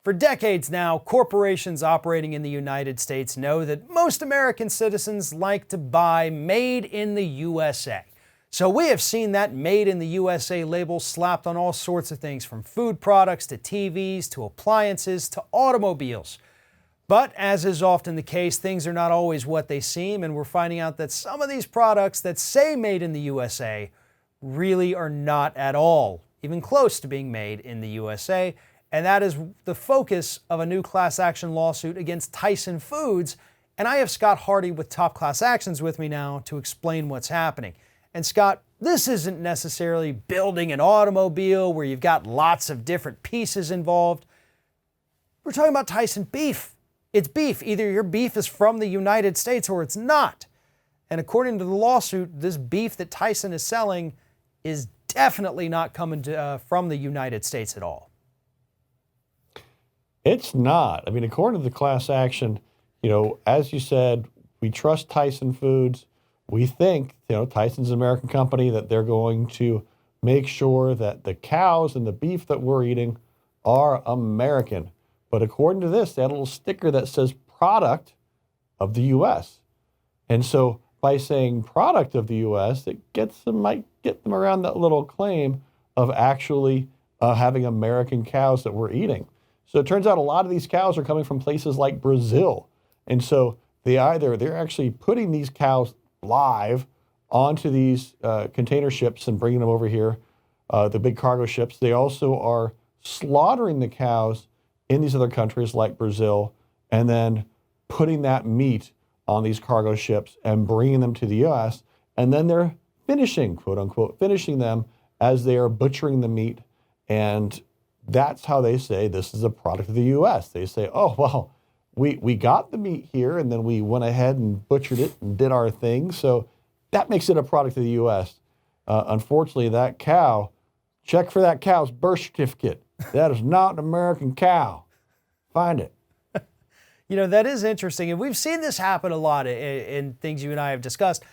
For decades now, corporations operating in the United States know that most American citizens like to buy Made in the USA. So we have seen that Made in the USA label slapped on all sorts of things, from food products to TVs to appliances to automobiles. But as is often the case, things are not always what they seem, and we're finding out that some of these products that say Made in the USA really are not at all even close to being made in the USA. And that is the focus of a new class action lawsuit against Tyson Foods. And I have Scott Hardy with Top Class Actions with me now to explain what's happening. And Scott, this isn't necessarily building an automobile where you've got lots of different pieces involved. We're talking about Tyson beef. It's beef. Either your beef is from the United States or it's not. And according to the lawsuit, this beef that Tyson is selling is definitely not coming from the United States at all. It's not. I mean, according to the class action, as you said, we trust Tyson Foods. We think, Tyson's an American company, that they're going to make sure that the cows and the beef that we're eating are American. But according to this, they had a little sticker that says product of the U.S. And so by saying product of the U.S., it might get them around that little claim of actually having American cows that we're eating. So it turns out a lot of these cows are coming from places like Brazil. And so they're actually putting these cows live onto these container ships and bringing them over here, the big cargo ships. They also are slaughtering the cows in these other countries like Brazil, and then putting that meat on these cargo ships and bringing them to the U.S. And then they're finishing, quote unquote, finishing them as they are butchering the meat. And that's how they say this is a product of the U.S. They say, oh, well, we got the meat here, and then we went ahead and butchered it and did our thing. So that makes it a product of the U.S. Unfortunately, that cow, check for that cow's birth certificate. That is not an American cow. Find it. That is interesting. And we've seen this happen a lot in things you and I have discussed.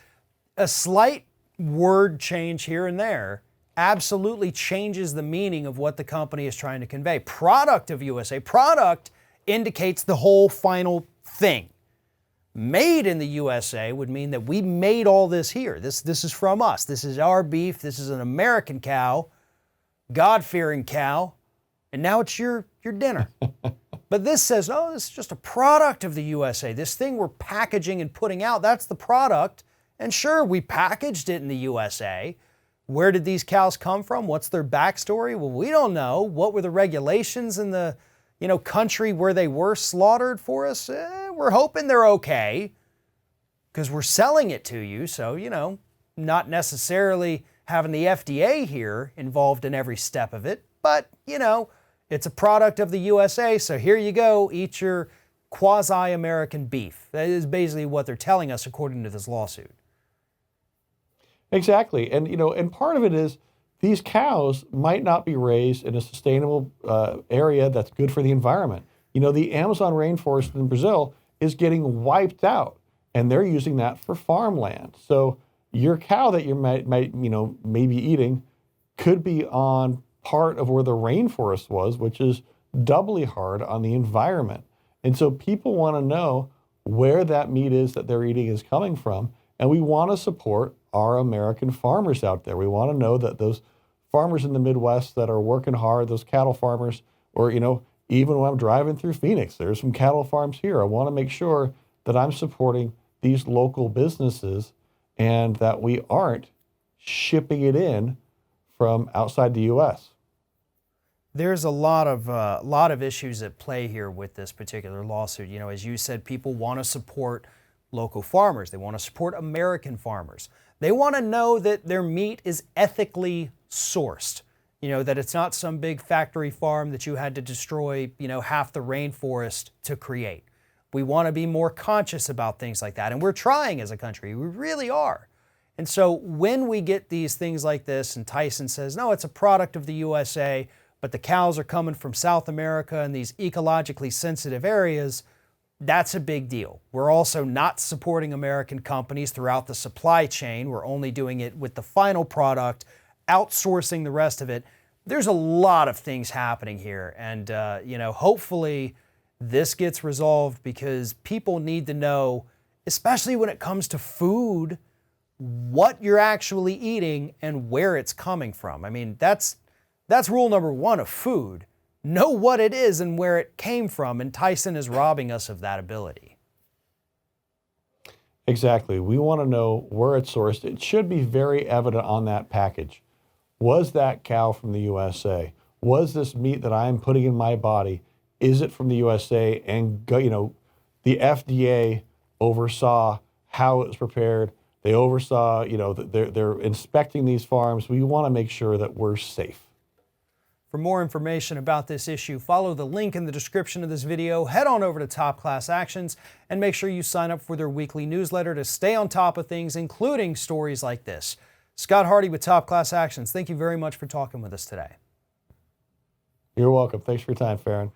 A slight word change here and there absolutely changes the meaning of what the company is trying to convey. Product of USA. Product indicates the whole final thing. Made in the USA would mean that we made all this here. This is from us. This is our beef. This is an American cow, God-fearing cow, and now it's your dinner. But this says, oh, this is just a product of the USA. This thing we're packaging and putting out, that's the product. And sure, we packaged it in the USA. Where did these cows come from? What's their backstory? Well, we don't know. What were the regulations in the country where they were slaughtered for us? We're hoping they're okay because we're selling it to you. So, not necessarily having the FDA here involved in every step of it, but, it's a product of the USA. So here you go, eat your quasi-American beef. That is basically what they're telling us according to this lawsuit. Exactly. And, and part of it is these cows might not be raised in a sustainable area that's good for the environment. The Amazon rainforest in Brazil is getting wiped out, and they're using that for farmland. So your cow that you might be eating could be on part of where the rainforest was, which is doubly hard on the environment. And so people want to know where that meat is that they're eating is coming from. And we want to support our American farmers out there. We want to know that those farmers in the Midwest that are working hard, those cattle farmers, or, even when I'm driving through Phoenix, there's some cattle farms here. I want to make sure that I'm supporting these local businesses and that we aren't shipping it in from outside the U.S. There's a lot of issues at play here with this particular lawsuit. As you said, people want to support local farmers. They want to support American farmers. They want to know that their meat is ethically sourced. That it's not some big factory farm that you had to destroy, half the rainforest to create. We want to be more conscious about things like that. And we're trying as a country. We really are. And so when we get these things like this and Tyson says, no, it's a product of the USA, but the cows are coming from South America and these ecologically sensitive areas, that's a big deal. We're also not supporting American companies throughout the supply chain. We're only doing it with the final product, outsourcing the rest of it. there's a lot of things happening here. And, hopefully this gets resolved, because people need to know, especially when it comes to food, what you're actually eating and where it's coming from. I mean, that's rule number one of food. Know what it is and where it came from, and Tyson is robbing us of that ability. Exactly. We want to know where it's sourced. It should be very evident on that package. Was that cow from the USA? Was this meat that I'm putting in my body, is it from the USA? And the FDA oversaw how it was prepared. They oversaw, they're inspecting these farms. We want to make sure that we're safe. For more information about this issue, follow the link in the description of this video, head on over to Top Class Actions, and make sure you sign up for their weekly newsletter to stay on top of things, including stories like this. Scott Hardy with Top Class Actions, thank you very much for talking with us today. You're welcome. Thanks for your time, Farron.